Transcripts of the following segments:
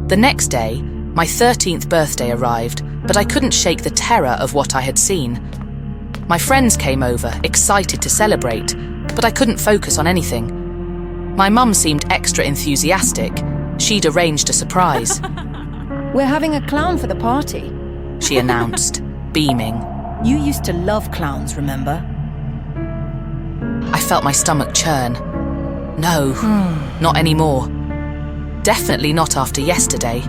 The next day, my 13th birthday arrived, but I couldn't shake the terror of what I had seen. My friends came over, excited to celebrate, but I couldn't focus on anything. My mum seemed extra enthusiastic. She'd arranged a surprise. We're having a clown for the party, she announced, beaming. You used to love clowns, remember? I felt my stomach churn. No, not anymore. Definitely not after yesterday.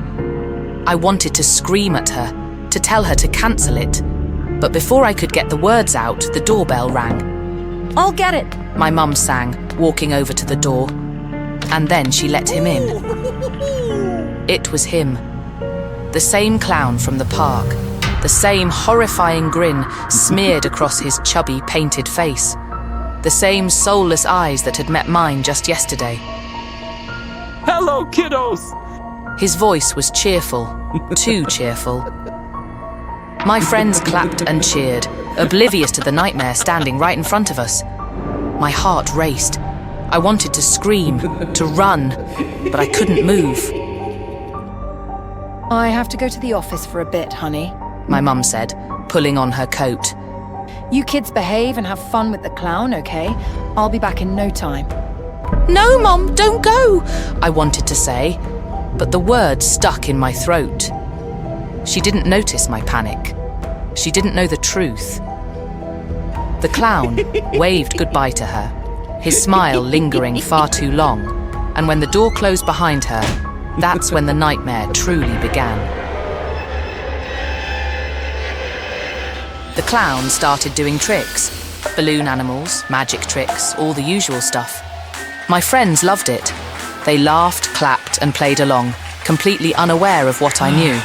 I wanted to scream at her, to tell her to cancel it. But before I could get the words out, the doorbell rang. I'll get it, my mum sang, walking over to the door. And then she let him in. It was him. The same clown from the park. The same horrifying grin smeared across his chubby, painted face. The same soulless eyes that had met mine just yesterday. Hello, kiddos! His voice was cheerful, too cheerful. My friends clapped and cheered, oblivious to the nightmare standing right in front of us. My heart raced. I wanted to scream, to run, but I couldn't move. I have to go to the office for a bit, honey, my mum said, pulling on her coat. You kids behave and have fun with the clown, okay? I'll be back in no time. No, Mum, don't go, I wanted to say, but the words stuck in my throat. She didn't notice my panic. She didn't know the truth. The clown waved goodbye to her, his smile lingering far too long, and when the door closed behind her, that's when the nightmare truly began. The clown started doing tricks. Balloon animals, magic tricks, all the usual stuff. My friends loved it. They laughed, clapped, and played along, completely unaware of what I knew.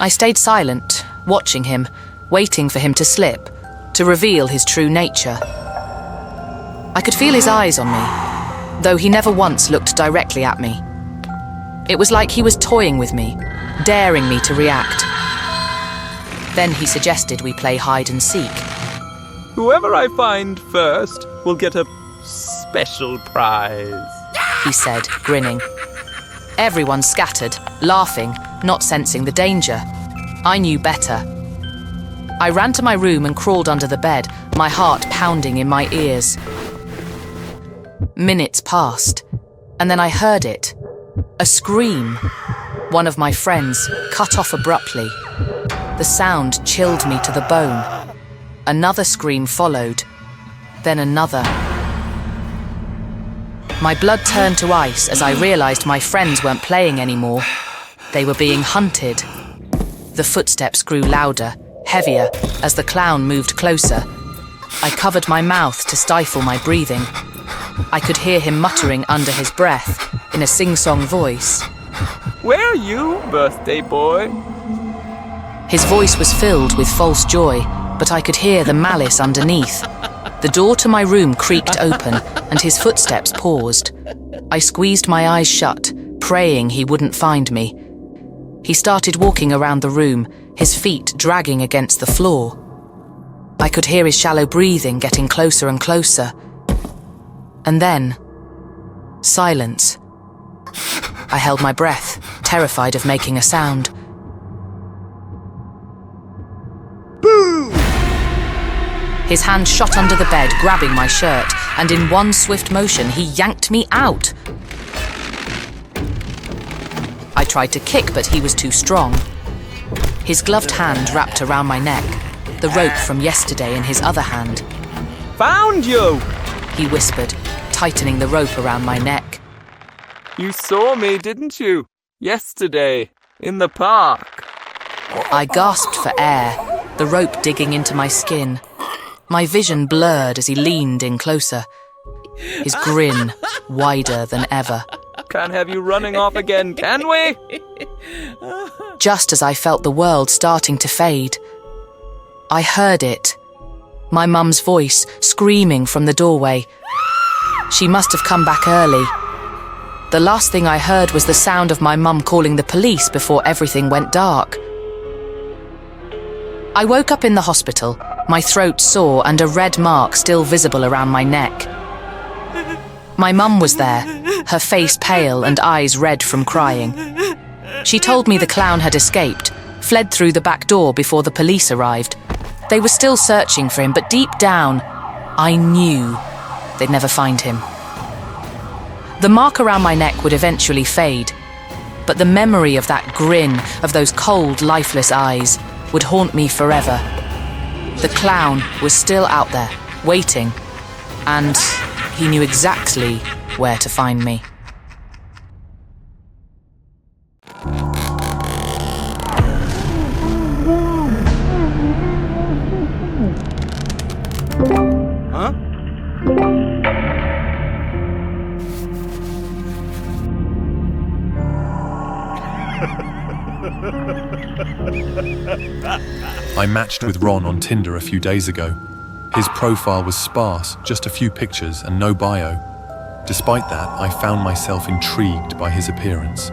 I stayed silent, watching him, waiting for him to slip, to reveal his true nature. I could feel his eyes on me, though he never once looked directly at me. It was like he was toying with me, daring me to react. Then he suggested we play hide and seek. Whoever I find first will get a special prize, he said, grinning. Everyone scattered, laughing, not sensing the danger. I knew better. I ran to my room and crawled under the bed, my heart pounding in my ears. Minutes passed, and then I heard it. A scream. One of my friends, cut off abruptly. The sound chilled me to the bone. Another scream followed, then another. My blood turned to ice as I realized my friends weren't playing anymore. They were being hunted. The footsteps grew louder, heavier, as the clown moved closer. I covered my mouth to stifle my breathing. I could hear him muttering under his breath, in a sing-song voice. Where are you, birthday boy? His voice was filled with false joy, but I could hear the malice underneath. The door to my room creaked open, and his footsteps paused. I squeezed my eyes shut, praying he wouldn't find me. He started walking around the room, his feet dragging against the floor. I could hear his shallow breathing getting closer and closer. And then, silence. I held my breath, terrified of making a sound. Boo! His hand shot under the bed, grabbing my shirt, and in one swift motion, he yanked me out. I tried to kick, but he was too strong. His gloved hand wrapped around my neck, the rope from yesterday in his other hand. Found you! He whispered, tightening the rope around my neck. You saw me, didn't you? Yesterday, in the park. I gasped for air, the rope digging into my skin. My vision blurred as he leaned in closer, his grin wider than ever. Can't have you running off again, can we? Just as I felt the world starting to fade, I heard it. My mum's voice screaming from the doorway. She must have come back early. The last thing I heard was the sound of my mum calling the police before everything went dark. I woke up in the hospital, my throat sore and a red mark still visible around my neck. My mum was there, her face pale and eyes red from crying. She told me the clown had escaped, fled through the back door before the police arrived. They were still searching for him, but deep down, I knew they'd never find him. The mark around my neck would eventually fade, but the memory of that grin, of those cold, lifeless eyes, would haunt me forever. The clown was still out there, waiting, and he knew exactly where to find me. I matched with Ron on Tinder a few days ago. His profile was sparse, just a few pictures and no bio. Despite that, I found myself intrigued by his appearance.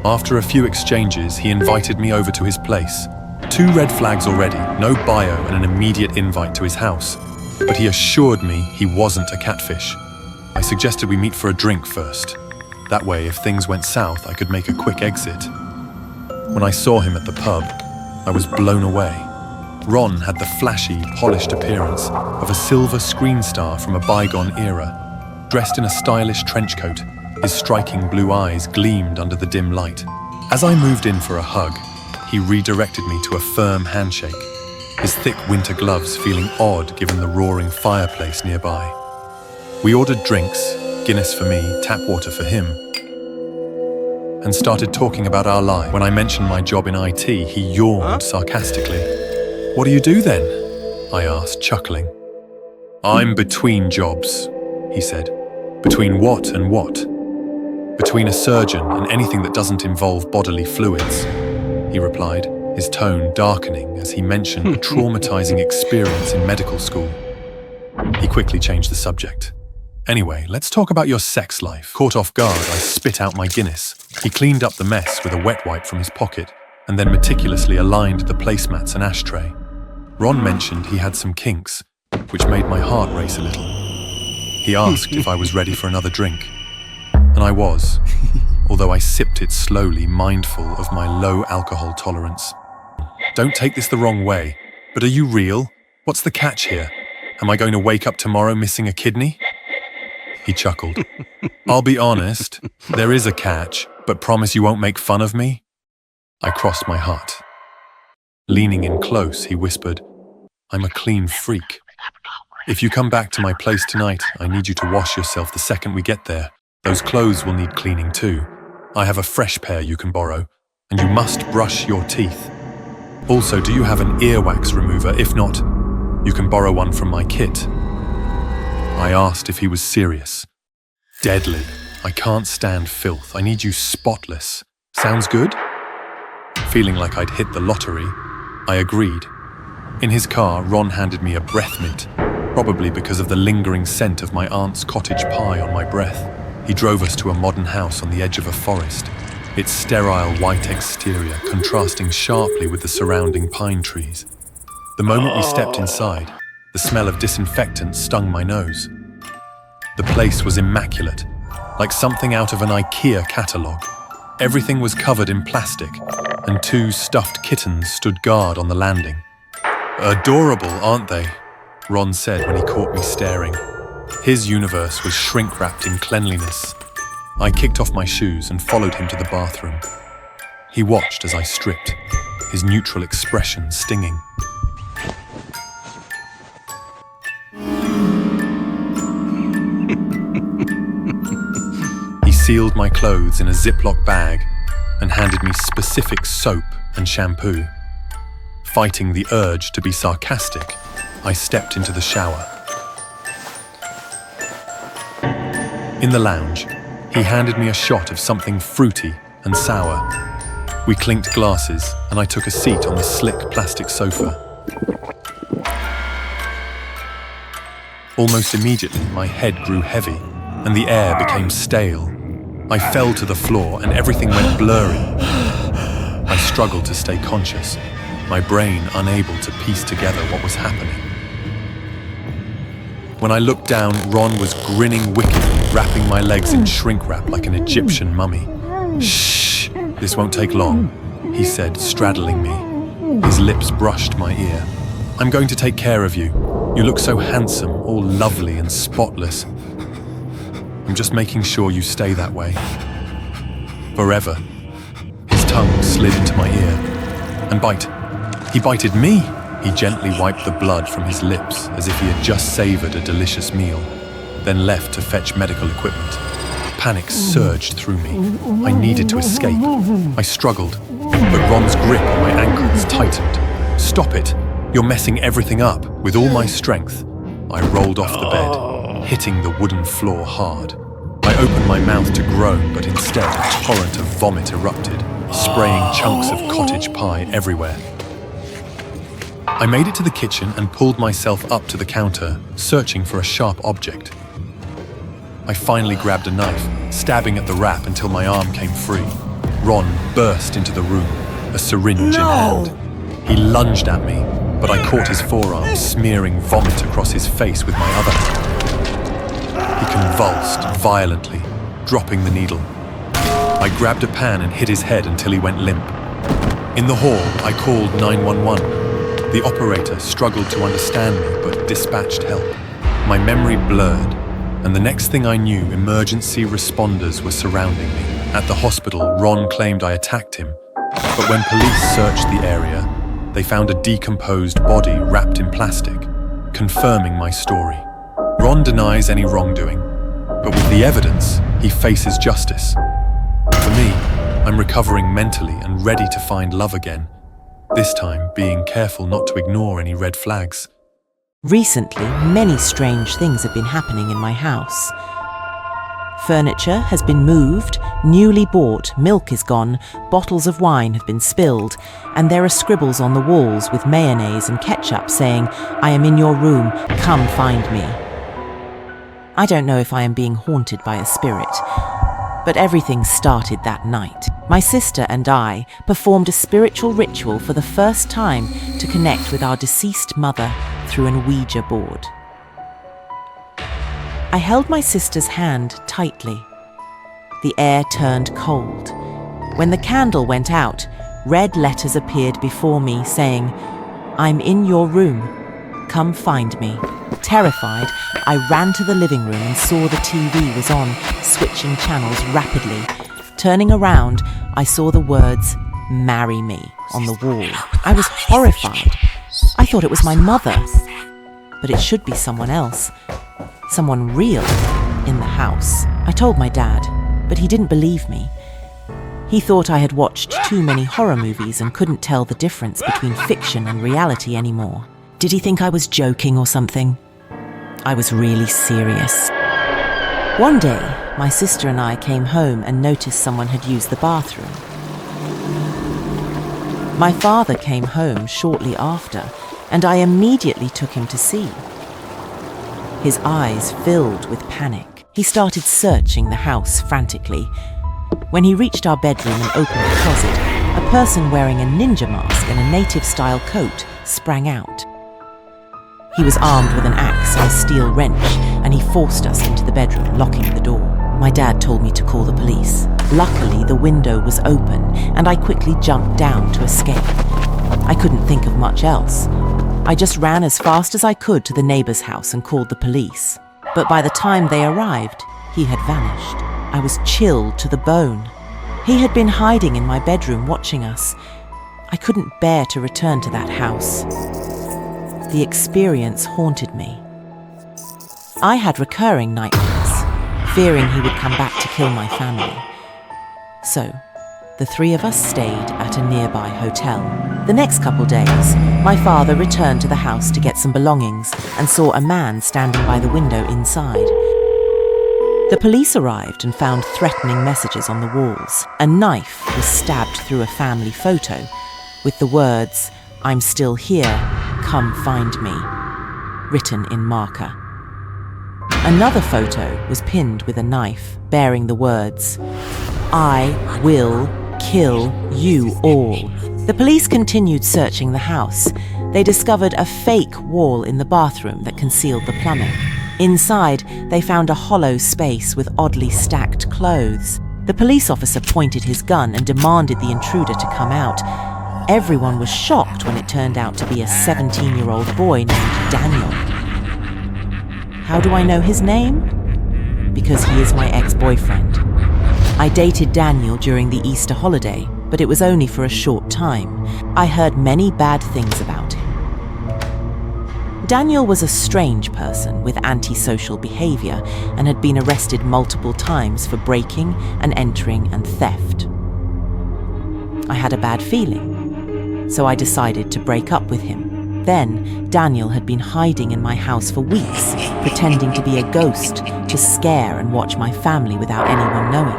After a few exchanges, he invited me over to his place. 2 red flags already, no bio and an immediate invite to his house. But he assured me he wasn't a catfish. I suggested we meet for a drink first. That way, if things went south, I could make a quick exit. When I saw him at the pub, I was blown away. Ron had the flashy, polished appearance of a silver screen star from a bygone era. Dressed in a stylish trench coat, his striking blue eyes gleamed under the dim light. As I moved in for a hug, he redirected me to a firm handshake, his thick winter gloves feeling odd given the roaring fireplace nearby. We ordered drinks, Guinness for me, tap water for him, and started talking about our lives. When I mentioned my job in IT, he yawned sarcastically. "What do you do then?" I asked, chuckling. "I'm between jobs," he said. "Between what and what?" "Between a surgeon and anything that doesn't involve bodily fluids," he replied, his tone darkening as he mentioned a traumatizing experience in medical school. He quickly changed the subject. "Anyway, let's talk about your sex life." Caught off guard, I spit out my Guinness. He cleaned up the mess with a wet wipe from his pocket and then meticulously aligned the placemats and ashtray. Ron mentioned he had some kinks, which made my heart race a little. He asked if I was ready for another drink, and I was, although I sipped it slowly, mindful of my low alcohol tolerance. "Don't take this the wrong way, but are you real? What's the catch here? Am I going to wake up tomorrow missing a kidney?" He chuckled. "I'll be honest, there is a catch, but promise you won't make fun of me?" I crossed my heart. Leaning in close, he whispered, "I'm a clean freak. If you come back to my place tonight, I need you to wash yourself the second we get there. Those clothes will need cleaning too. I have a fresh pair you can borrow, and you must brush your teeth. Also, do you have an earwax remover? If not, you can borrow one from my kit." I asked if he was serious. "Deadly. I can't stand filth. I need you spotless. Sounds good?" Feeling like I'd hit the lottery, I agreed. In his car, Ron handed me a breath mint, probably because of the lingering scent of my aunt's cottage pie on my breath. He drove us to a modern house on the edge of a forest, its sterile white exterior contrasting sharply with the surrounding pine trees. The moment we stepped inside, the smell of disinfectant stung my nose. The place was immaculate, like something out of an IKEA catalogue. Everything was covered in plastic, and 2 stuffed kittens stood guard on the landing. "Adorable, aren't they?" Ron said when he caught me staring. His universe was shrink-wrapped in cleanliness. I kicked off my shoes and followed him to the bathroom. He watched as I stripped, his neutral expression stinging. He sealed my clothes in a Ziploc bag and handed me specific soap and shampoo. Fighting the urge to be sarcastic, I stepped into the shower. In the lounge, he handed me a shot of something fruity and sour. We clinked glasses, and I took a seat on the slick plastic sofa. Almost immediately, my head grew heavy, and the air became stale. I fell to the floor, and everything went blurry. I struggled to stay conscious, my brain unable to piece together what was happening. When I looked down, Ron was grinning wickedly, wrapping my legs in shrink wrap like an Egyptian mummy. "Shh, "This won't take long," he said, straddling me. His lips brushed my ear. "I'm going to take care of you. You look so handsome, all lovely and spotless. I'm just making sure you stay that way. Forever." His tongue slid into my ear. "And bite." He bited me! He gently wiped the blood from his lips as if he had just savored a delicious meal, then left to fetch medical equipment. Panic surged through me. I needed to escape. I struggled, but Ron's grip on my ankles tightened. "Stop it! You're messing everything up." With all my strength, I rolled off the bed, hitting the wooden floor hard. I opened my mouth to groan, but instead a torrent of vomit erupted, spraying chunks of cottage pie everywhere. I made it to the kitchen and pulled myself up to the counter, searching for a sharp object. I finally grabbed a knife, stabbing at the wrap until my arm came free. Ron burst into the room, a syringe in hand. He lunged at me, but I caught his forearm, smearing vomit across his face with my other hand. He convulsed violently, dropping the needle. I grabbed a pan and hit his head until he went limp. In the hall, I called 911. The operator struggled to understand me, but dispatched help. My memory blurred, and the next thing I knew, emergency responders were surrounding me. At the hospital, Ron claimed I attacked him, but when police searched the area, they found a decomposed body wrapped in plastic, confirming my story. Ron denies any wrongdoing, but with the evidence, he faces justice. For me, I'm recovering mentally and ready to find love again, this time being careful not to ignore any red flags. Recently, many strange things have been happening in my house. Furniture has been moved, newly bought, milk is gone, bottles of wine have been spilled, and there are scribbles on the walls with mayonnaise and ketchup saying, "I am in your room, come find me." I don't know if I am being haunted by a spirit, but everything started that night. My sister and I performed a spiritual ritual for the first time to connect with our deceased mother through an Ouija board. I held my sister's hand tightly. The air turned cold. When the candle went out, red letters appeared before me saying, "I'm in your room. Come find me." Terrified, I ran to the living room and saw the TV was on, switching channels rapidly. Turning around, I saw the words, "Marry me," on the wall. I was horrified. I thought it was my mother, but it should be someone else. Someone real in the house. I told my dad, but he didn't believe me. He thought I had watched too many horror movies and couldn't tell the difference between fiction and reality anymore. Did he think I was joking or something? I was really serious. One day, my sister and I came home and noticed someone had used the bathroom. My father came home shortly after, and I immediately took him to see. His eyes filled with panic. He started searching the house frantically. When he reached our bedroom and opened the closet, a person wearing a ninja mask and a native-style coat sprang out. He was armed with an axe and a steel wrench, and he forced us into the bedroom, locking the door. My dad told me to call the police. Luckily, the window was open, and I quickly jumped down to escape. I couldn't think of much else. I just ran as fast as I could to the neighbor's house and called the police. But by the time they arrived, he had vanished. I was chilled to the bone. He had been hiding in my bedroom watching us. I couldn't bear to return to that house. The experience haunted me. I had recurring nightmares, fearing he would come back to kill my family. So, the three of us stayed at a nearby hotel. The next couple days, my father returned to the house to get some belongings and saw a man standing by the window inside. The police arrived and found threatening messages on the walls. A knife was stabbed through a family photo with the words, "I'm still here, come find me," written in marker. Another photo was pinned with a knife bearing the words, "I will kill you all." The police continued searching the house. They discovered a fake wall in the bathroom that concealed the plumbing. Inside, they found a hollow space with oddly stacked clothes. The police officer pointed his gun and demanded the intruder to come out. Everyone was shocked when it turned out to be a 17-year-old boy named Daniel. How do I know his name? Because he is my ex-boyfriend. I dated Daniel during the Easter holiday, but it was only for a short time. I heard many bad things about him. Daniel was a strange person with antisocial behavior and had been arrested multiple times for breaking and entering and theft. I had a bad feeling, so I decided to break up with him. Then, Daniel had been hiding in my house for weeks, pretending to be a ghost to scare and watch my family without anyone knowing.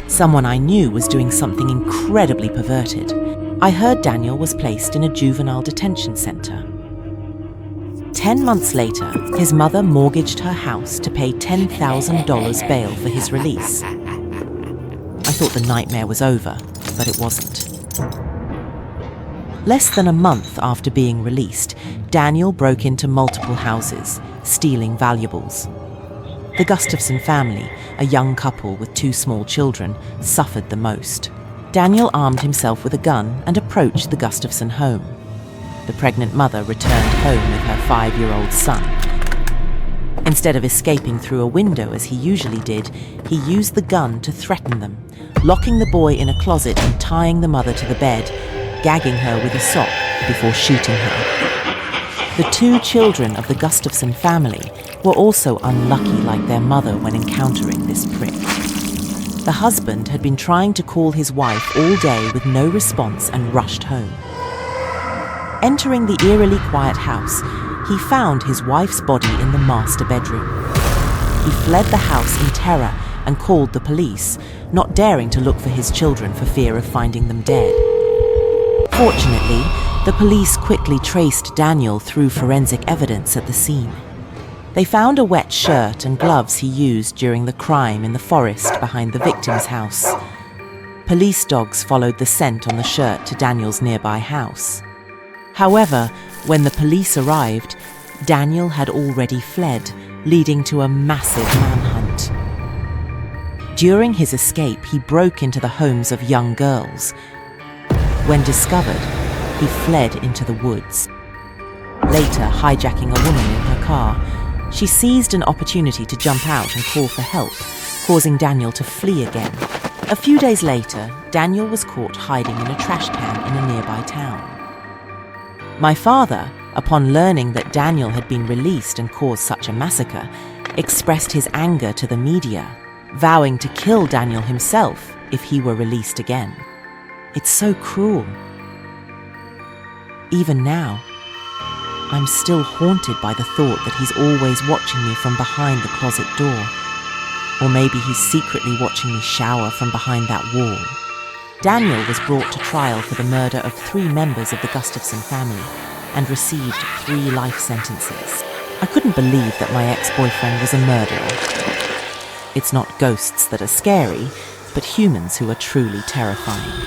Someone I knew was doing something incredibly perverted. I heard Daniel was placed in a juvenile detention center. 10 months later, his mother mortgaged her house to pay $10,000 bail for his release. I thought the nightmare was over, but it wasn't. Less than a month after being released, Daniel broke into multiple houses, stealing valuables. The Gustafson family, a young couple with 2 small children, suffered the most. Daniel armed himself with a gun and approached the Gustafson home. The pregnant mother returned home with her 5-year-old son. Instead of escaping through a window as he usually did, he used the gun to threaten them, locking the boy in a closet and tying the mother to the bed, gagging her with a sock before shooting her. The 2 children of the Gustafson family were also unlucky like their mother when encountering this prick. The husband had been trying to call his wife all day with no response and rushed home. Entering the eerily quiet house, he found his wife's body in the master bedroom. He fled the house in terror and called the police, not daring to look for his children for fear of finding them dead. Fortunately, the police quickly traced Daniel through forensic evidence at the scene. They found a wet shirt and gloves he used during the crime in the forest behind the victim's house. Police dogs followed the scent on the shirt to Daniel's nearby house. However, when the police arrived, Daniel had already fled, leading to a massive manhunt. During his escape, he broke into the homes of young girls. When discovered, he fled into the woods. Later, hijacking a woman in her car, she seized an opportunity to jump out and call for help, causing Daniel to flee again. A few days later, Daniel was caught hiding in a trash can in a nearby town. My father, upon learning that Daniel had been released and caused such a massacre, expressed his anger to the media, vowing to kill Daniel himself if he were released again. It's so cruel. Even now, I'm still haunted by the thought that he's always watching me from behind the closet door. Or maybe he's secretly watching me shower from behind that wall. Daniel was brought to trial for the murder of 3 members of the Gustafson family and received 3 life sentences. I couldn't believe that my ex-boyfriend was a murderer. It's not ghosts that are scary, but humans who are truly terrifying.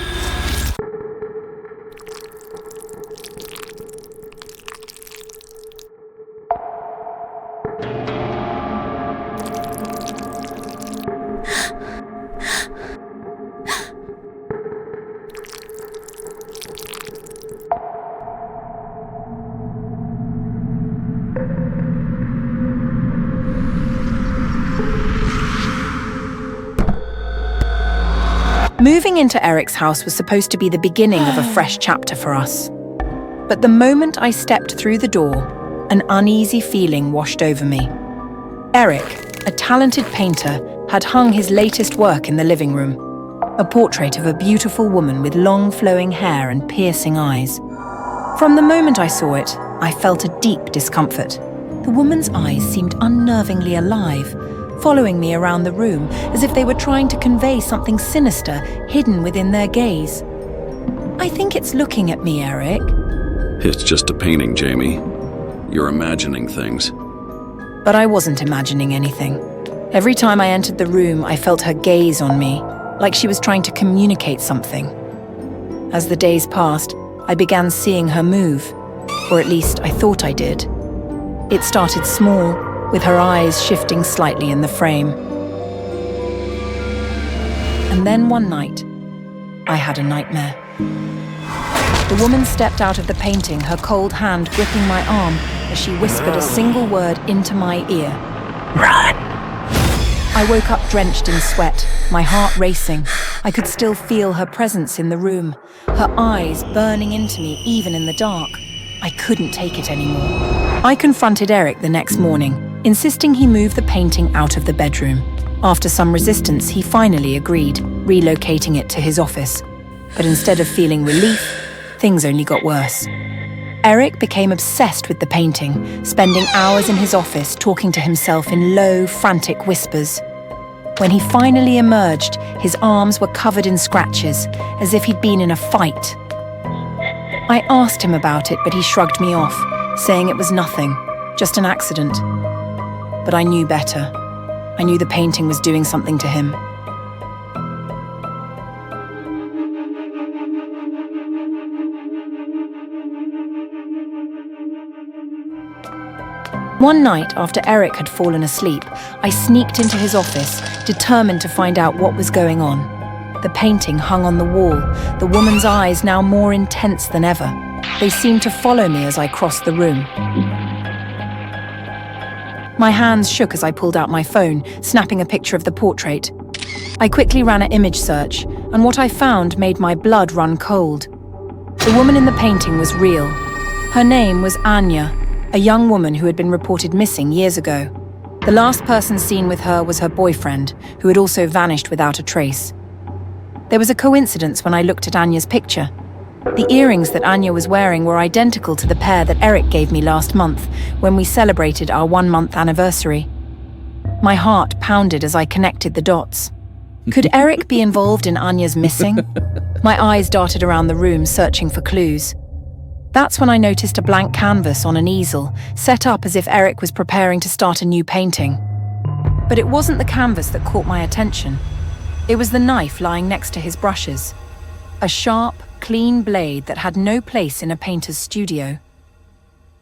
Moving into Eric's house was supposed to be the beginning of a fresh chapter for us. But the moment I stepped through the door, an uneasy feeling washed over me. Eric, a talented painter, had hung his latest work in the living room, a portrait of a beautiful woman with long flowing hair and piercing eyes. From the moment I saw it, I felt a deep discomfort. The woman's eyes seemed unnervingly alive, following me around the room as if they were trying to convey something sinister hidden within their gaze. I think it's looking at me, Eric. It's just a painting, Jamie. You're imagining things. But I wasn't imagining anything. Every time I entered the room, I felt her gaze on me, like she was trying to communicate something. As the days passed, I began seeing her move, or at least I thought I did. It started small, with her eyes shifting slightly in the frame. And then one night, I had a nightmare. The woman stepped out of the painting, her cold hand gripping my arm as she whispered a single word into my ear. Run! I woke up drenched in sweat, my heart racing. I could still feel her presence in the room, her eyes burning into me even in the dark. I couldn't take it anymore. I confronted Eric the next morning, insisting he move the painting out of the bedroom. After some resistance, he finally agreed, relocating it to his office. But instead of feeling relief, things only got worse. Eric became obsessed with the painting, spending hours in his office talking to himself in low, frantic whispers. When he finally emerged, his arms were covered in scratches, as if he'd been in a fight. I asked him about it, but he shrugged me off, saying it was nothing, just an accident. But I knew better. I knew the painting was doing something to him. One night, after Eric had fallen asleep, I sneaked into his office, determined to find out what was going on. The painting hung on the wall, the woman's eyes now more intense than ever. They seemed to follow me as I crossed the room. My hands shook as I pulled out my phone, snapping a picture of the portrait. I quickly ran an image search, and what I found made my blood run cold. The woman in the painting was real. Her name was Anya, a young woman who had been reported missing years ago. The last person seen with her was her boyfriend, who had also vanished without a trace. There was a coincidence when I looked at Anya's picture. The earrings that Anya was wearing were identical to the pair that Eric gave me last month when we celebrated our 1-month anniversary. My heart pounded as I connected the dots. Could Eric be involved in Anya's missing? My eyes darted around the room, searching for clues. That's when I noticed a blank canvas on an easel, set up as if Eric was preparing to start a new painting. But it wasn't the canvas that caught my attention. It was the knife lying next to his brushes. A sharp, clean blade that had no place in a painter's studio.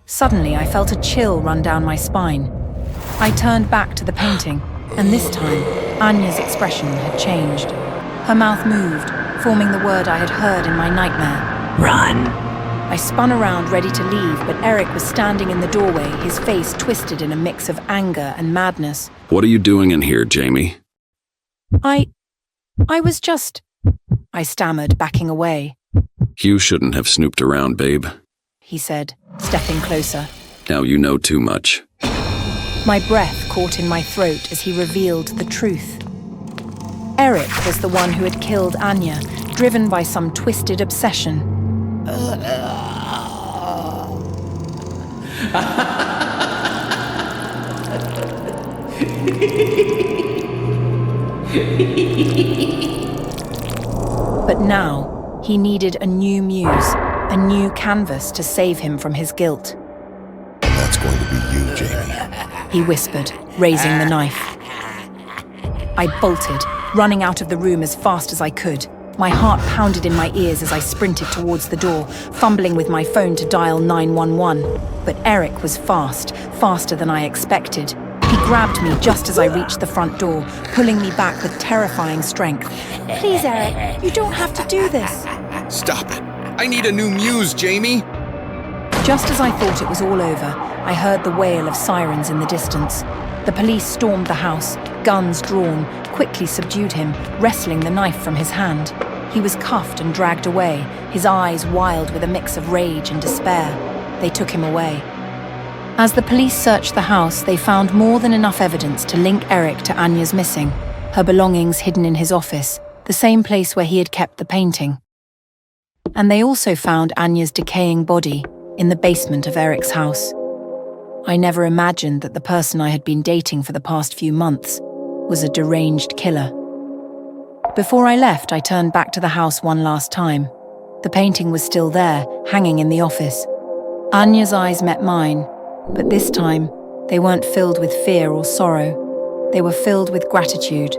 Suddenly, I felt a chill run down my spine. I turned back to the painting, and this time, Anya's expression had changed. Her mouth moved, forming the word I had heard in my nightmare. Run! I spun around, ready to leave, but Eric was standing in the doorway, his face twisted in a mix of anger and madness. What are you doing in here, Jamie? I was just... I stammered, backing away. You shouldn't have snooped around, babe, he said, stepping closer. Now you know too much. My breath caught in my throat as he revealed the truth. Eric was the one who had killed Anya, driven by some twisted obsession. But now, he needed a new muse, a new canvas to save him from his guilt. And that's going to be you, Jamie. He whispered, raising the knife. I bolted, running out of the room as fast as I could. My heart pounded in my ears as I sprinted towards the door, fumbling with my phone to dial 911. But Eric was fast, faster than I expected. He grabbed me just as I reached the front door, pulling me back with terrifying strength. Please, Eric, you don't have to do this. Stop it. I need a new muse, Jamie. Just as I thought it was all over, I heard the wail of sirens in the distance. The police stormed the house, guns drawn, quickly subdued him, wresting the knife from his hand. He was cuffed and dragged away, his eyes wild with a mix of rage and despair. They took him away. As the police searched the house, they found more than enough evidence to link Eric to Anya's missing, her belongings hidden in his office, the same place where he had kept the painting. And they also found Anya's decaying body in the basement of Eric's house. I never imagined that the person I had been dating for the past few months was a deranged killer. Before I left, I turned back to the house one last time. The painting was still there, hanging in the office. Anya's eyes met mine, but this time, they weren't filled with fear or sorrow. They were filled with gratitude.